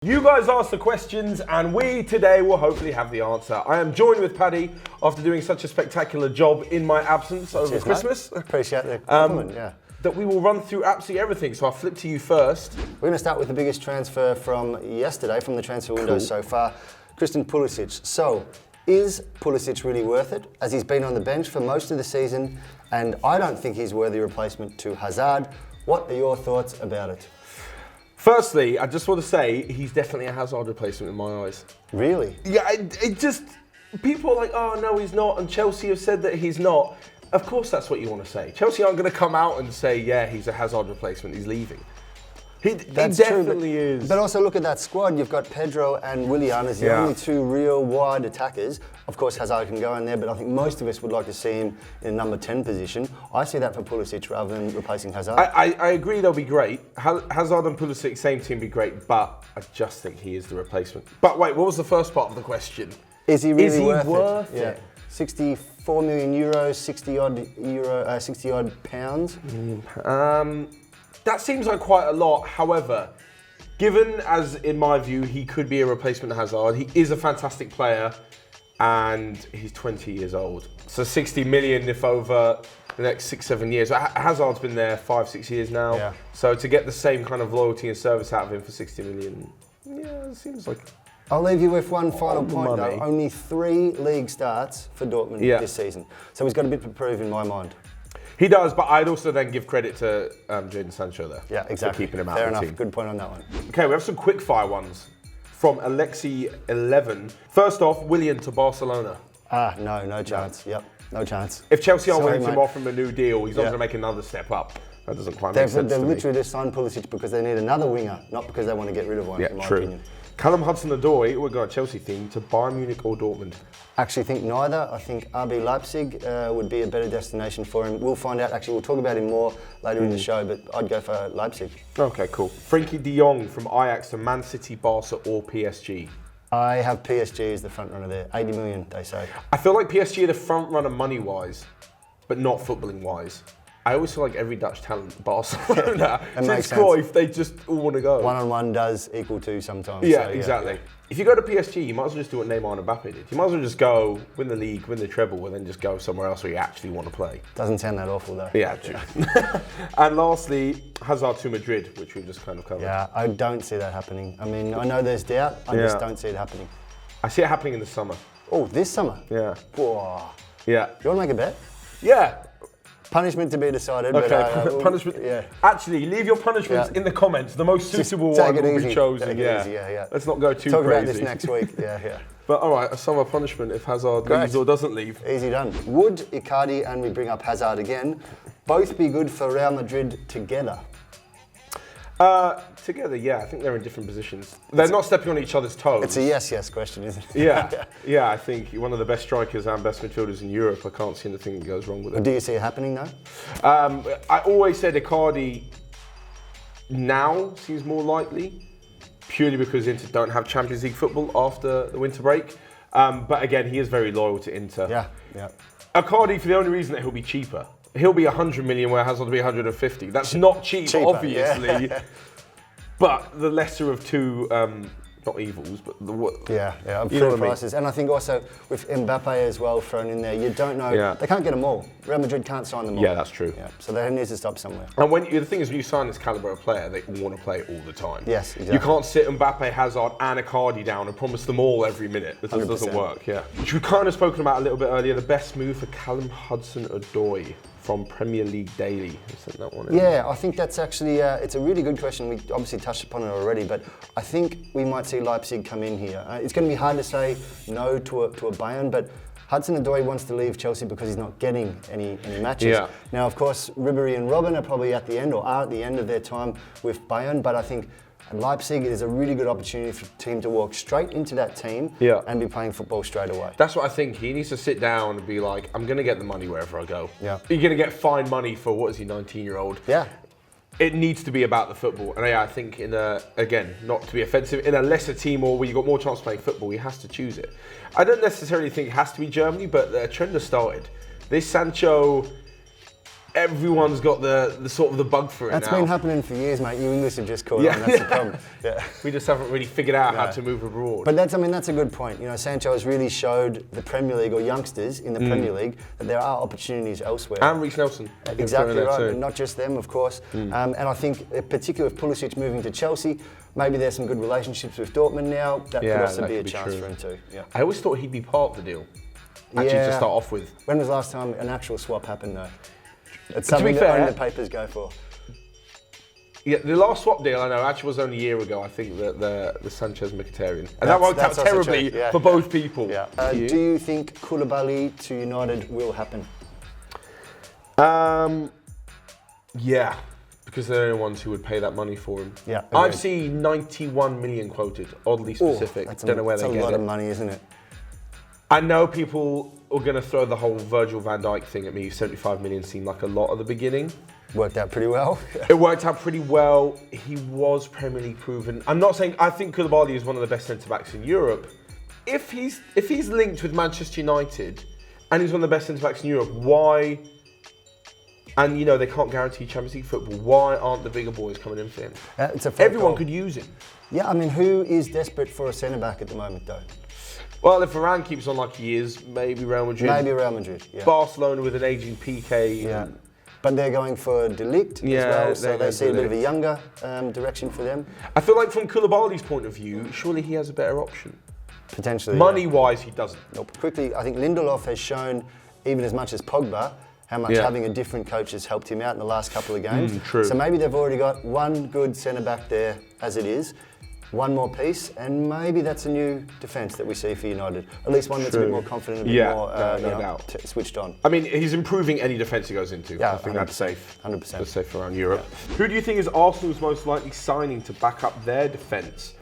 You guys asked the questions and we today will hopefully have the answer. I am joined with Paddy after doing such a spectacular job in my absence over Christmas. Mate. Appreciate the compliment, yeah. That we will run through absolutely everything, so I'll flip to you first. We're going to start with the biggest transfer from yesterday, from the transfer window so far, Christian Pulisic. So, is Pulisic really worth it, as he's been on the bench for most of the season, and I don't think he's worthy replacement to Hazard. What are your thoughts about it? Firstly, I just want to say he's definitely a Hazard replacement in my eyes. Really? Yeah, it just, people are like, oh no, he's not, and Chelsea have said that he's not. Of course that's what you want to say. Chelsea aren't going to come out and say, yeah, he's a Hazard replacement, he's leaving. He definitely is. But also look at that squad. You've got Pedro and Willian as the only two real wide attackers. Of course, Hazard can go in there, but I think most of us would like to see him in a number 10 position. I see that for Pulisic rather than replacing Hazard. I agree they'll be great. Hazard and Pulisic, same team, be great, but I just think he is the replacement. But wait, what was the first part of the question? Is he really worth it? Yeah. 64 million euros, 60 odd pounds. That seems like quite a lot. However, given as in my view he could be a replacement to Hazard, he is a fantastic player and he's 20 years old. So 60 million if over the next 6-7 years. Hazard's been there 5-6 years now. Yeah. So to get the same kind of loyalty and service out of him for 60 million, yeah, it seems like... I'll leave you with one final point though. Only 3 league starts for Dortmund this season. So he's got a bit to prove in my mind. He does, but I'd also then give credit to Jadon Sancho there. Yeah, exactly. For keeping him out Fair of the enough. team. Good point on that one. Okay, we have some quickfire ones from Alexi11. First off, Willian to Barcelona. No chance. Yep, no chance. If Chelsea are willing to offer him a new deal, he's not going to make another step up. That doesn't quite make sense to me. They've literally just signed Pulisic because they need another winger, not because they want to get rid of one, in my opinion. Callum Hudson-Odoi, we're going Chelsea theme, to Bayern Munich or Dortmund? I actually think neither. I think RB Leipzig would be a better destination for him. We'll find out. Actually, we'll talk about him more later in the show, but I'd go for Leipzig. Okay, cool. Frankie de Jong from Ajax to Man City, Barca or PSG? I have PSG as the front runner there. 80 million, they say. I feel like PSG are the front runner money-wise, but not footballing-wise. I always feel like every Dutch talent, Barcelona, since Cruyff, they just all want to go. 1-on-1 does equal 2 sometimes. Yeah, so, exactly. If you go to PSG, you might as well just do what Neymar and Mbappe did. You might as well just go, win the league, win the treble, and then just go somewhere else where you actually want to play. Doesn't sound that awful though. Yeah, true. And lastly, Hazard to Madrid, which we've just kind of covered. Yeah, I don't see that happening. I mean, I know there's doubt, I just don't see it happening. I see it happening in the summer. Oh, this summer? Yeah. Whoa. Yeah. You want to make a bet? Yeah. Punishment to be decided. Okay, but, punishment. Yeah. Actually, leave your punishments in the comments. The most suitable one will be chosen. Yeah. Let's not go too crazy. Talk about this next week. Yeah. But all right, a summer punishment if Hazard leaves or doesn't leave. Easy done. Would Icardi, and we bring up Hazard again, both be good for Real Madrid together? Together, yeah. I think they're in different positions. They're not stepping on each other's toes. It's a yes question, isn't it? Yeah. I think one of the best strikers and best midfielders in Europe. I can't see anything that goes wrong with it. Do you see it happening though? I always said Icardi now seems more likely, purely because Inter don't have Champions League football after the winter break. But again, he is very loyal to Inter. Yeah. Icardi, for the only reason that he'll be cheaper. He'll be 100 million where Hazard will be 150. That's not cheap, obviously. Yeah. But the lesser of two, not evils, but the what? Yeah, fair prices. And I think also with Mbappe as well thrown in there, you don't know. Yeah. They can't get them all. Real Madrid can't sign them all. Yeah, that's true. Yeah, so they need to stop somewhere. And the thing is, when you sign this calibre of player, they want to play all the time. Yes, exactly. You can't sit Mbappe, Hazard, and Icardi down and promise them all every minute. This just doesn't work. Yeah. Which we've kind of spoken about a little bit earlier. The best move for Callum Hudson-Odoi from Premier League Daily. I sent that one in. Yeah, I think that's actually, it's a really good question. We obviously touched upon it already, but I think we might see Leipzig come in here. It's going to be hard to say no to a Bayern, but Hudson-Odoi wants to leave Chelsea because he's not getting any matches. Yeah. Now, of course, Ribéry and Robben are probably at the end, or are at the end of their time with Bayern, but I think at Leipzig, it is a really good opportunity for the team to walk straight into that team and be playing football straight away. That's what I think. He needs to sit down and be like, I'm going to get the money wherever I go. Yeah. You're going to get fine money for, 19-year-old? Yeah. It needs to be about the football. And I think again, not to be offensive, in a lesser team or where you've got more chance of playing football, he has to choose it. I don't necessarily think it has to be Germany, but the trend has started. This Sancho everyone's got the sort of the bug for it That's now. been happening for years, mate. You English have just caught on. That's the problem. Yeah. We just haven't really figured out how to move abroad. But that's a good point. You know, Sancho has really showed the Premier League or youngsters in the Premier League that there are opportunities elsewhere. And Reece Nelson. Exactly right, and not just them, of course. And I think, particularly with Pulisic moving to Chelsea, maybe there's some good relationships with Dortmund now. That could also be a chance for him too. Yeah. I always thought he'd be part of the deal. Actually, to start off with. When was the last time an actual swap happened, though? It's something that only the papers go for. Yeah, the last swap deal I know actually was only a year ago. I think the Sanchez-Mkhitaryan, and that worked out terribly for both people. Yeah. Do you think Koulibaly to United will happen? Yeah, because they're the only ones who would pay that money for him. Yeah, I've seen 91 million quoted, oddly specific. Don't know where they get it. That's a lot of money, isn't it? I know people are going to throw the whole Virgil van Dijk thing at me. 75 million seemed like a lot at the beginning. Worked out pretty well. It worked out pretty well. He was Premier League proven. I'm not saying I think Koulibaly is one of the best centre-backs in Europe. If he's linked with Manchester United and he's one of the best centre-backs in Europe, why? And you know they can't guarantee Champions League football. Why aren't the bigger boys coming in for him? Everyone could use him. Yeah, I mean, who is desperate for a centre-back at the moment, though? Well, if Varane keeps on like he is, maybe Real Madrid. Maybe Real Madrid, yeah. Barcelona with an aging PK. Yeah. But they're going for De Ligt as well, so they see a bit of a younger direction for them. I feel like from Koulibaly's point of view, surely he has a better option. Potentially. Money-wise, he doesn't. Nope. Quickly, I think Lindelof has shown, even as much as Pogba, how much having a different coach has helped him out in the last couple of games. True. So maybe they've already got one good centre-back there as it is. One more piece, and maybe that's a new defence that we see for United. At least one that's a bit more confident, a bit more no doubt. Switched on. I mean, he's improving any defence he goes into. Yeah, I think that's safe. 100%. That's safe around Europe. Yeah. Who do you think is Arsenal's most likely signing to back up their defence?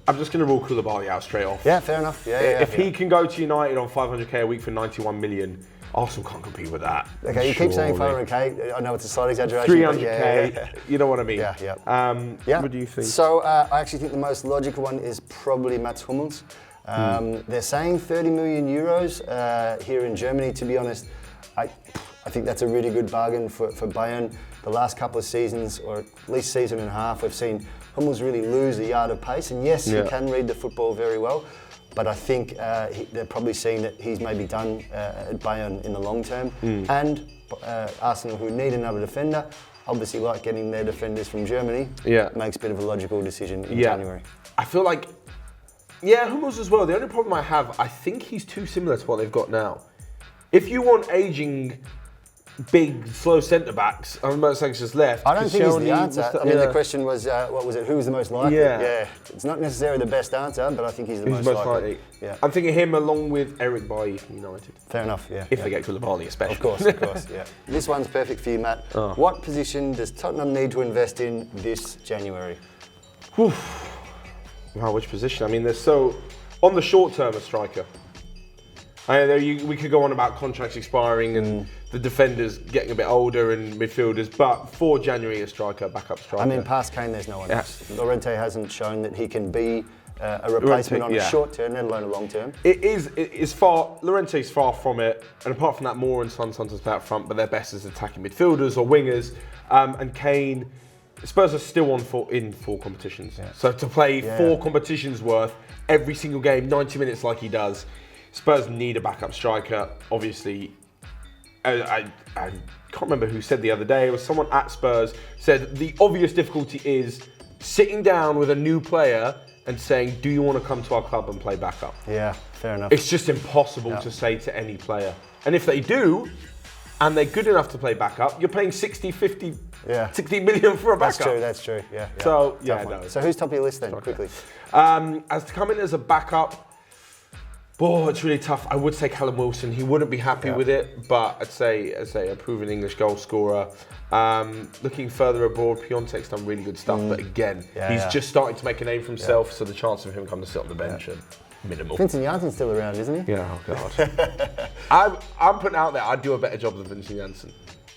I'm just going to rule Koulibaly out straight off. Yeah, fair enough. If he can go to United on 500k a week for 91 million, Arsenal can't compete with that. Okay, you keep saying 500k. I know it's a slight exaggeration. 300k. You know what I mean? Yeah. What do you think? So I actually think the most logical one is probably Mats Hummels. They're saying 30 million euros here in Germany. To be honest, I think that's a really good bargain for Bayern. The last couple of seasons, or at least season and a half, we've seen Hummels really lose a yard of pace. And yes, he can read the football very well. But I think they're probably seeing that he's maybe done at Bayern in the long term. And Arsenal, who need another defender, obviously like getting their defenders from Germany, makes a bit of a logical decision in January. I feel like, Hummels as well. The only problem I have, I think he's too similar to what they've got now. If you want aging, big, slow centre-backs, I'm not saying just left. I don't think he's the answer. I mean, the question was, what was it? Who was the most likely? Yeah. It's not necessarily the best answer, but I think he's the most likely. Yeah. I'm thinking him along with Eric Bailly from United. Fair enough, yeah. If they get Koulibaly, especially. Of course, yeah. This one's perfect for you, Matt. What position does Tottenham need to invest in this January? Wow, which position? I mean, on the short term, a striker. We could go on about contracts expiring and the defenders getting a bit older and midfielders, but for January, a striker, backup striker. I mean, past Kane, there's no one else. Llorente hasn't shown that he can be a replacement on a short term, let alone a long term. It's far. Llorente's far from it, and apart from that, Moore and Son Santos out front, but they're best as attacking midfielders or wingers. And Kane, Spurs are still in four competitions, so to play four competitions worth every single game, 90 minutes like he does. Spurs need a backup striker, obviously. I can't remember who said the other day, it was someone at Spurs, said the obvious difficulty is sitting down with a new player and saying, do you want to come to our club and play backup? Yeah, fair enough. It's just impossible to say to any player. And if they do, and they're good enough to play backup, you're paying 60 million for a backup. That's true, yeah. So, So who's top of your list then, quickly? As to come in as a backup, it's really tough. I would say Callum Wilson. He wouldn't be happy with it, but I'd say a proven English goal scorer. Looking further abroad, Piontek's done really good stuff, but again, he's just starting to make a name for himself, so the chance of him coming to sit on the bench are minimal. Vincent Janssen's still around, isn't he? Yeah, oh God. I'm putting out there, I'd do a better job than Vincent Janssen.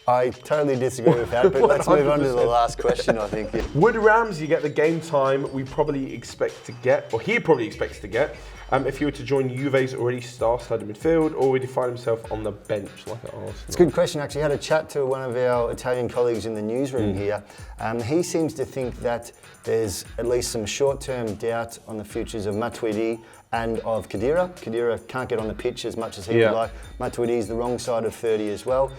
I totally disagree with that, but let's move on to the 100%. last question, I think. Would Ramsey get the game time we probably expect to get, or he probably expects to get, if he were to join Juve's already star-studded midfield, or would he find himself on the bench like at Arsenal? It's a good question, actually. I had a chat to one of our Italian colleagues in the newsroom here. He seems to think that there's at least some short-term doubt on the futures of Matuidi and of Khedira. Khedira can't get on the pitch as much as he would like. Matuidi's the wrong side of 30 as well.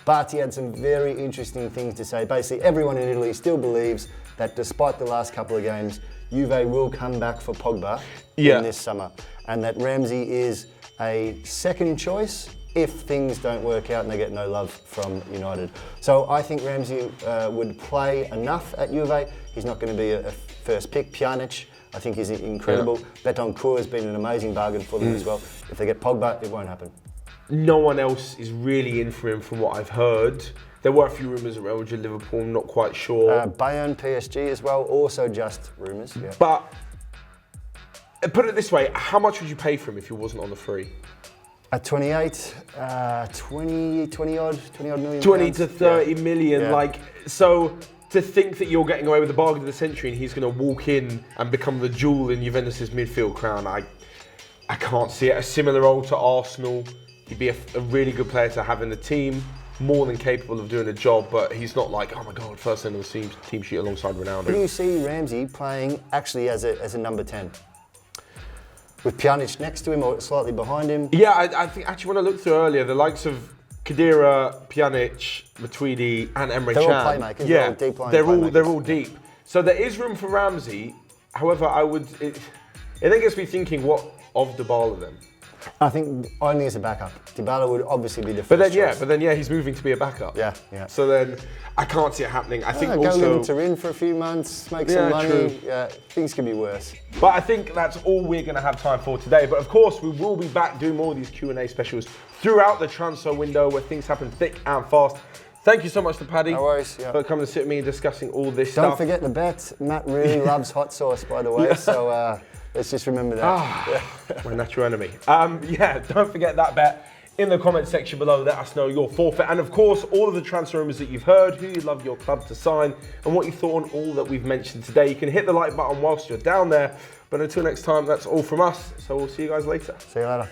But he had some very interesting things to say. Basically, everyone in Italy still believes that despite the last couple of games, Juve will come back for Pogba in this summer. And that Ramsey is a second choice if things don't work out and they get no love from United. So I think Ramsey would play enough at Juve. He's not going to be a first pick. Pjanic, I think he's incredible. Betancourt has been an amazing bargain for them as well. If they get Pogba, it won't happen. No one else is really in for him from what I've heard. There were a few rumours around Real Madrid, Liverpool, not quite sure. Bayern, PSG as well, also just rumours. Yeah. But put it this way, how much would you pay for him if he wasn't on the free? At 28, 20 odd million. 20 pounds. to 30 million, Yeah. like, so to think that you're getting away with the bargain of the century and he's going to walk in and become the jewel in Juventus' midfield crown, I can't see it. A similar role to Arsenal. He'd be a really good player to have in the team, more than capable of doing a job, but he's not like, oh my God, first end of the team sheet alongside Ronaldo. Do you see Ramsey playing actually as a number 10? With Pjanic next to him or slightly behind him? Yeah, I think actually when I looked through earlier, the likes of Khedira, Pjanic, Matuidi and Emre They're Can. all playmakers, Yeah, they're all deep line playmakers. they're all deep. So there is room for Ramsey. However, it then gets me thinking, what of Dybala then? I think only as a backup. Dybala would obviously be the first choice. But then he's moving to be a backup. Yeah. So then I can't see it happening. I think Go live also in Turin for a few months, make some money. true. Yeah, things could be worse. But I think that's all we're going to have time for today. But of course, we will be back doing more of these Q&A specials throughout the transfer window where things happen thick and fast. Thank you so much to Paddy No worries, yeah. for coming to sit with me and discussing all this Don't stuff. forget the bet. Matt really loves hot sauce, by the way, so let's just remember that. My natural enemy. Don't forget that bet in the comment section below. Let us know your forfeit. And of course, all of the transfer rumours that you've heard, who you'd love your club to sign, and what you thought on all that we've mentioned today. You can hit the like button whilst you're down there. But until next time, that's all from us. So we'll see you guys later. See you later.